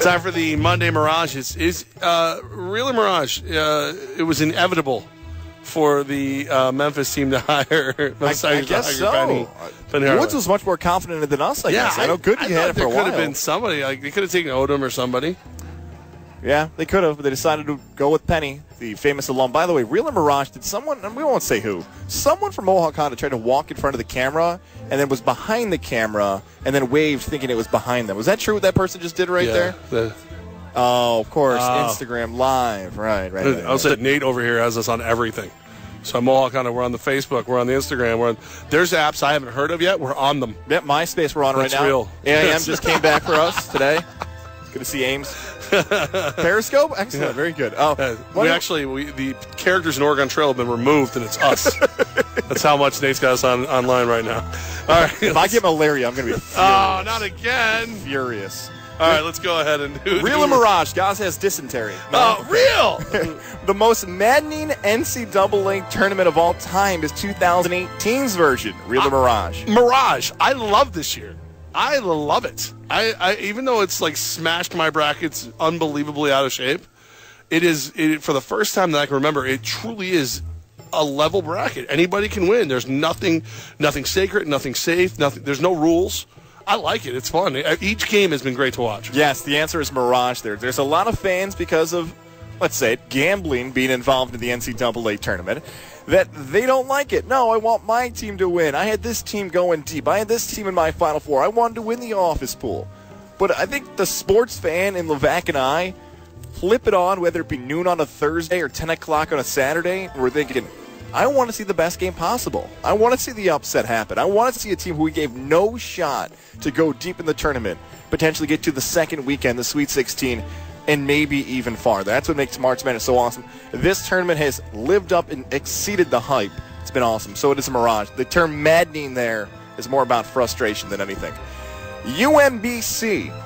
Time for the Monday Mirage. Is really Mirage. It was inevitable for the Memphis team to hire. I guess so. Woods was much more confident than us, I guess. I know Goodey had it for a while. There could have been somebody. Like, they could have taken Odom or somebody. Yeah, they could have, but they decided to go with Penny, the famous alum. By the way, Real and Mirage, did someone, and we won't say who, someone from Mohawk Honda tried to walk in front of the camera and then was behind the camera and then waved thinking it was behind them. Was that true what that person just did there? Oh, of course, Instagram Live. Right. I'll say Nate over here has us on everything. So Mohawk Honda, we're on the Facebook, we're on the Instagram, there's apps I haven't heard of yet, we're on them. Yep, MySpace we're on right now. Real. AIM just came back for us today. Good to see Ames. Periscope? Excellent. Yeah. Very good. The characters in Oregon Trail have been removed, and it's us. That's how much Nate's got us online right now. All right. If I get malaria, I'm going to be furious. Oh, not again. Furious. All right, let's go ahead and do Real and Mirage. Goz has dysentery. Oh, Real! The most maddening NCAA tournament of all time is 2018's version, Real and Mirage. Mirage. I love this year. I love it. I even though it's like smashed my brackets unbelievably out of shape, it for the first time that I can remember, it truly is a level bracket. Anybody can win. There's nothing sacred, nothing safe, nothing. There's no rules. I like it. It's fun. Each game has been great to watch. Yes, the answer is Mirage there. There's a lot of fans because of, let's say it, gambling being involved in the NCAA tournament, that they don't like it. No, I want my team to win. I had this team going deep. I had this team in my Final Four. I wanted to win the office pool. But I think the sports fan in Levack and I flip it on, whether it be noon on a Thursday or 10 o'clock on a Saturday, and we're thinking, I want to see the best game possible. I want to see the upset happen. I want to see a team who we gave no shot to go deep in the tournament, potentially get to the second weekend, the Sweet 16, and maybe even farther. That's what makes March Madness so awesome. This tournament has lived up and exceeded the hype. It's been awesome. So it is a Mirage. The term maddening there is more about frustration than anything. UMBC.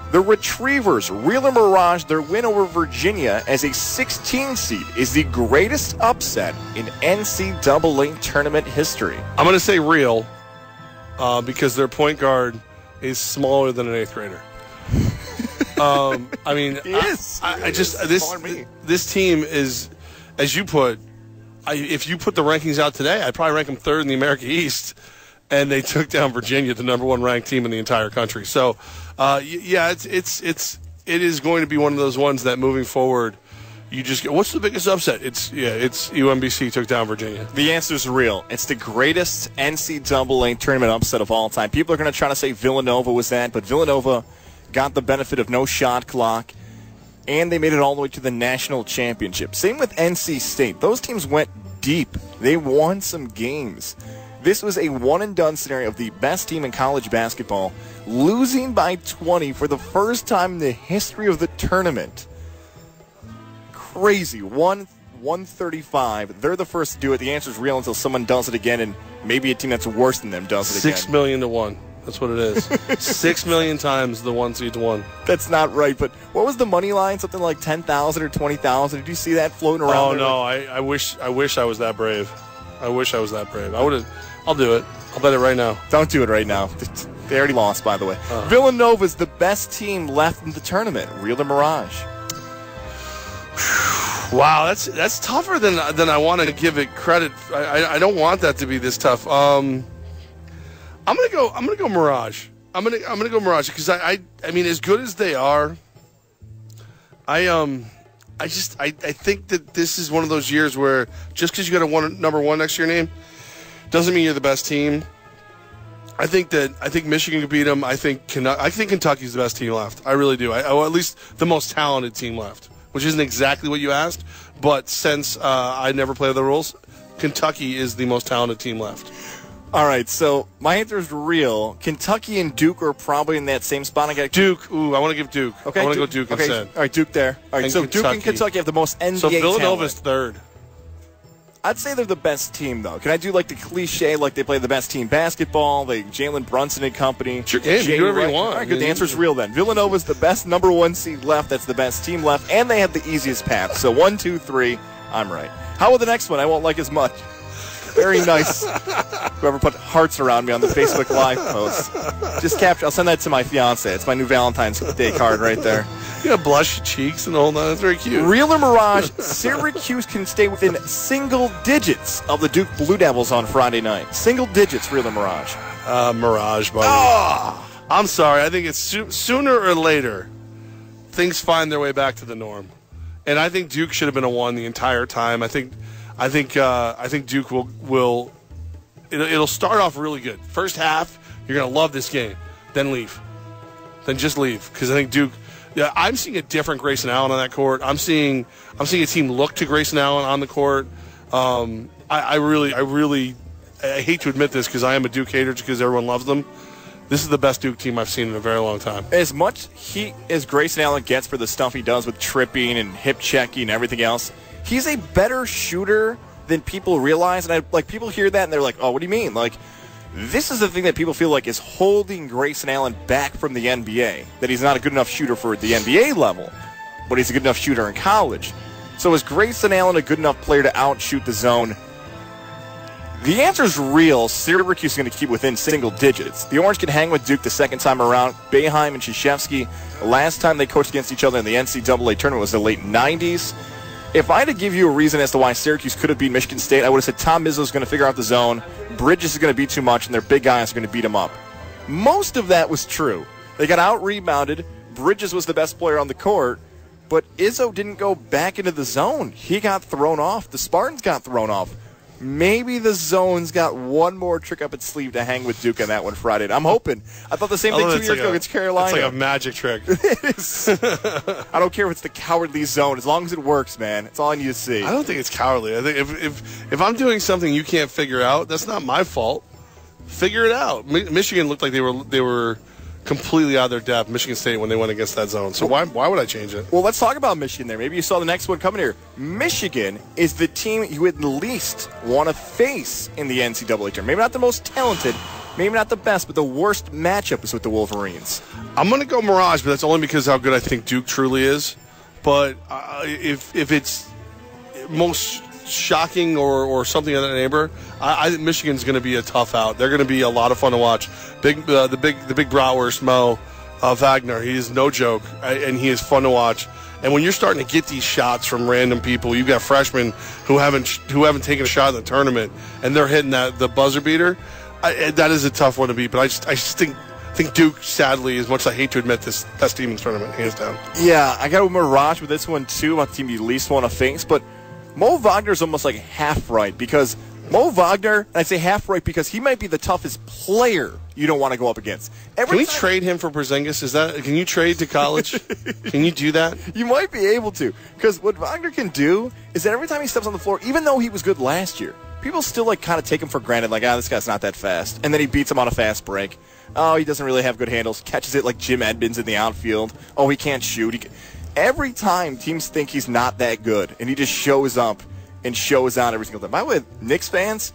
The Retrievers, Real and Mirage, their win over Virginia as a 16 seed is the greatest upset in NCAA tournament history. I'm going to say Real because their point guard is smaller than an 8th grader. I mean, this team is, as you put, if you put the rankings out today, I'd probably rank them 3rd in the America East, and they took down Virginia, the number 1 ranked team in the entire country. So, it is going to be one of those ones that moving forward, you just go, what's the biggest upset? It's UMBC took down Virginia. The answer is Real. It's the greatest NCAA tournament upset of all time. People are going to try to say Villanova was that, but Villanova got the benefit of no shot clock, and they made it all the way to the national championship. Same with NC State. Those teams went deep. They won some games. This was a one-and-done scenario of the best team in college basketball, losing by 20 for the first time in the history of the tournament. Crazy. 135. They're the first to do it. The answer is Real until someone does it again, and maybe a team that's worse than them does it again. 6 million to 1. That's what it is. 6 million times the 1 seed won. That's not right, but what was the money line? Something like 10,000 or 20,000. Did you see that floating around? Oh, no. I wish I was that brave. I wish I was that brave. I'll do it. I'll bet it right now. Don't do it right now. They already lost, by the way. Villanova's the best team left in the tournament. Real and Mirage. Wow, that's tougher than I want to give it credit. I don't want that to be this tough. I'm gonna go Mirage. I'm gonna go Mirage because I mean, as good as they are, I think that this is one of those years where just because you got a number 1 next to your name doesn't mean you're the best team. I think Michigan could beat them. I think Kentucky's the best team left. I really do. Or at least the most talented team left, which isn't exactly what you asked. But since I never play the rules, Kentucky is the most talented team left. All right, so my answer is Real. Kentucky and Duke are probably in that same spot. I got Duke. Ooh, I want to give Duke. Okay, I want to go Duke instead. All right, Duke there. All right, and so Kentucky. Duke and Kentucky have the most NBA So Villanova's talent. 3rd. I'd say they're the best team, though. Can I do like the cliche, like they play the best team basketball, like Jalen Brunson and company? It's your game. You do whatever you want. All right, good. The answer's Real then. Villanova's the best number 1 seed left. That's the best team left, and they have the easiest path. So 1, 2, 3. I'm right. How about the next one? I won't like as much. Very nice. Whoever put hearts around me on the Facebook Live post. Just capture. I'll send that to my fiance. It's my new Valentine's Day card right there. You got blush cheeks and all that. That's very cute. Real or Mirage, Syracuse can stay within single digits of the Duke Blue Devils on Friday night. Single digits, Real or Mirage. Mirage, buddy. Oh! I'm sorry. I think it's sooner or later, things find their way back to the norm. And I think Duke should have been a 1 the entire time. I think Duke will it'll start off really good. First half, you're gonna love this game. Then leave. Then just leave. Because I think Duke. Yeah, I'm seeing a different Grayson Allen on that court. I'm seeing a team look to Grayson Allen on the court. I really hate to admit this because I am a Duke hater because everyone loves them. This is the best Duke team I've seen in a very long time. As much heat as Grayson Allen gets for the stuff he does with tripping and hip checking and everything else, he's a better shooter than people realize. And people hear that and they're like, "Oh, what do you mean?" Like, this is the thing that people feel like is holding Grayson Allen back from the NBA. That he's not a good enough shooter for the NBA level, but he's a good enough shooter in college. So is Grayson Allen a good enough player to outshoot the zone? The answer is real. Syracuse is going to keep within single digits. The Orange can hang with Duke the second time around. Boeheim and Krzyzewski, the last time they coached against each other in the NCAA tournament was the late 90s. If I had to give you a reason as to why Syracuse could have beat Michigan State, I would have said Tom Izzo is going to figure out the zone, Bridges is going to be too much, and their big guys are going to beat them up. Most of that was true. They got out-rebounded. Bridges was the best player on the court, but Izzo didn't go back into the zone. He got thrown off. The Spartans got thrown off. Maybe the zone's got one more trick up its sleeve to hang with Duke on that one Friday. I'm hoping. I thought the same thing 2 years ago against Carolina. It's like a magic trick. It is. I don't care if it's the cowardly zone. As long as it works, man. That's all I need to see. I don't think it's cowardly. I think if I'm doing something you can't figure out, that's not my fault. Figure it out. Michigan looked like they were completely out of their depth, Michigan State, when they went against that zone. So why would I change it? Well, let's talk about Michigan there. Maybe you saw the next one coming here. Michigan is the team you would least want to face in the NCAA tournament. Maybe not the most talented, maybe not the best, but the worst matchup is with the Wolverines. I'm going to go Mirage, but that's only because of how good I think Duke truly is. But if it's most shocking or something of that neighbor, I think Michigan's going to be a tough out. They're going to be a lot of fun to watch. The big bratwurst Mo Wagner, he is no joke, and he is fun to watch. And when you're starting to get these shots from random people, you've got freshmen who haven't taken a shot in the tournament, and they're hitting the buzzer beater. That is a tough one to beat. But I just think Duke, sadly, as much as I hate to admit this, best team in the tournament, hands down. Yeah, I got a Mirage with this one too. About the team you least want to face, but Mo Wagner's almost like half right because Mo Wagner, and I say half right because he might be the toughest player you don't want to go up against. Can we trade him for Porzingis? Can you trade to college? Can you do that? You might be able to, because what Wagner can do is that every time he steps on the floor, even though he was good last year, people still kind of take him for granted, like, this guy's not that fast. And then he beats him on a fast break. Oh, he doesn't really have good handles. Catches it like Jim Edmonds in the outfield. Oh, he can't shoot. Every time teams think he's not that good, and he just shows up and shows out every single time. By the way, Knicks fans,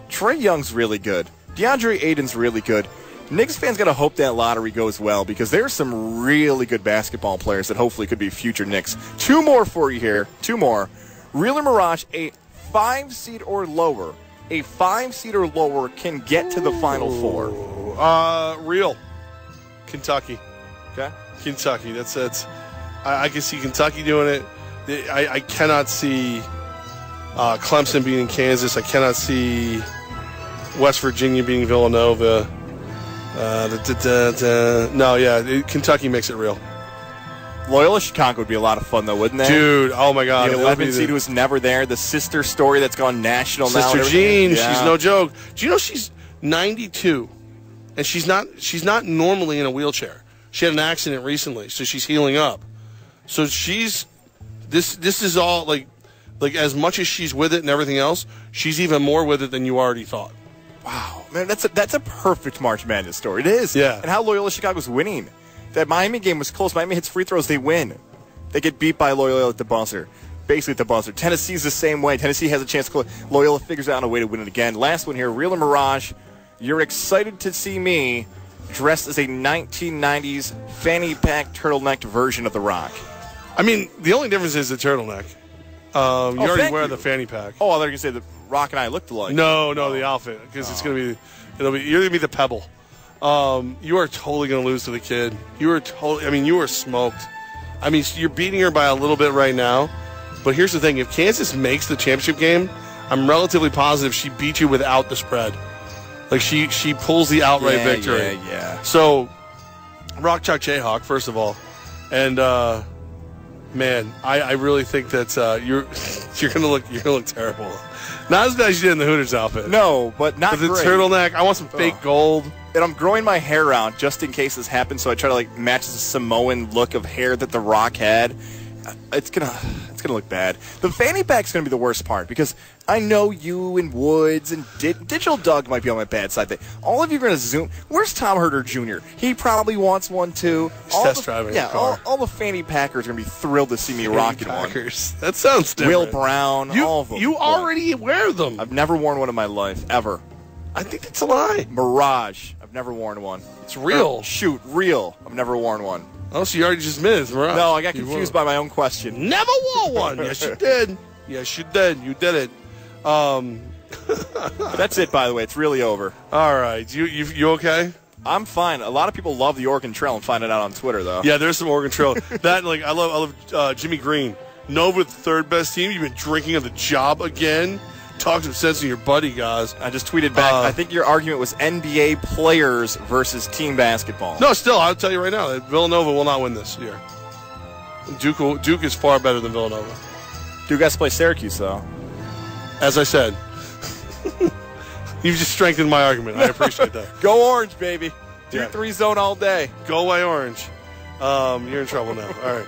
Trae Young's really good. DeAndre Ayton's really good. Knicks fans got to hope that lottery goes well because there's some really good basketball players that hopefully could be future Knicks. 2 more for you here. 2 more. Real or Mirage, a 5 seed or lower. A 5 seed or lower can get to the Final Four. Real. Kentucky. Okay. Kentucky. That's. I can see Kentucky doing it. I cannot see Clemson beating Kansas. I cannot see West Virginia beating Villanova. Kentucky makes it real. Loyola Chicago would be a lot of fun, though, wouldn't it? Dude, oh my God. The 11 seed was never there. The sister story that's gone national now. Sister Jean, she's no joke. Do you know she's 92, and she's not normally in a wheelchair. She had an accident recently, so she's healing up. So she's this is all like as much as she's with it and everything else, she's even more with it than you already thought. Wow, man, that's a perfect March Madness story. It is. Yeah. And how Loyola Chicago's winning. That Miami game was close. Miami hits free throws, they win. They get beat by Loyola at the buzzer. Basically at the buzzer. Tennessee's the same way. Tennessee has a chance to close. Loyola figures out a way to win it again. Last one here, Real or Mirage. You're excited to see me dressed as a 1990s fanny pack turtleneck version of The Rock. I mean, the only difference is the turtleneck. You already wear the fanny pack. Oh, I thought you were going to say Rock and I looked alike. No, the outfit, because you're gonna be the Pebble. You are totally gonna lose to the kid. You are smoked. I mean, you're beating her by a little bit right now. But here's the thing: if Kansas makes the championship game, I'm relatively positive she beat you without the spread. Like she pulls the outright victory. Yeah. So, Rock Chalk Jayhawk, first of all, and man, I really think that you're gonna look terrible. Not as bad as you did in the Hooters outfit. No, but not with the great. turtleneck. I want some fake gold. And I'm growing my hair out just in case this happens, so I try to match the Samoan look of hair that The Rock had. It's gonna look bad. The fanny pack's gonna be the worst part because I know you and Woods and Digital Doug might be on my bad side. All of you are gonna zoom. Where's Tom Herter Jr.? He probably wants one too. Test driving. Yeah, all the fanny packers are gonna be thrilled to see me rocking one. That sounds different. Will Brown, all of them. You already wear them. I've never worn one in my life ever. I think that's a lie. Mirage. I've never worn one. It's real. Real. I've never worn one. Oh, so you already just admitted it's Mirage. No, I got confused by my own question. Never wore one. Yes, you did. Yes, you did. You did it. That's it, by the way. It's really over. All right. You okay? I'm fine. A lot of people love the Oregon Trail and find it out on Twitter, though. Yeah, there's some Oregon Trail. That I love Jimmy Green. Nova, the third best team. You've been drinking on the job again. Talk some sense to your buddy, guys. I just tweeted back. I think your argument was NBA players versus team basketball. No, still, I'll tell you right now that Villanova will not win this year. Duke is far better than Villanova. Duke has to play Syracuse, though. As I said, you've just strengthened my argument. I appreciate that. Go Orange, baby. 2-3 zone all day. Go away, Orange. You're in trouble now. All right.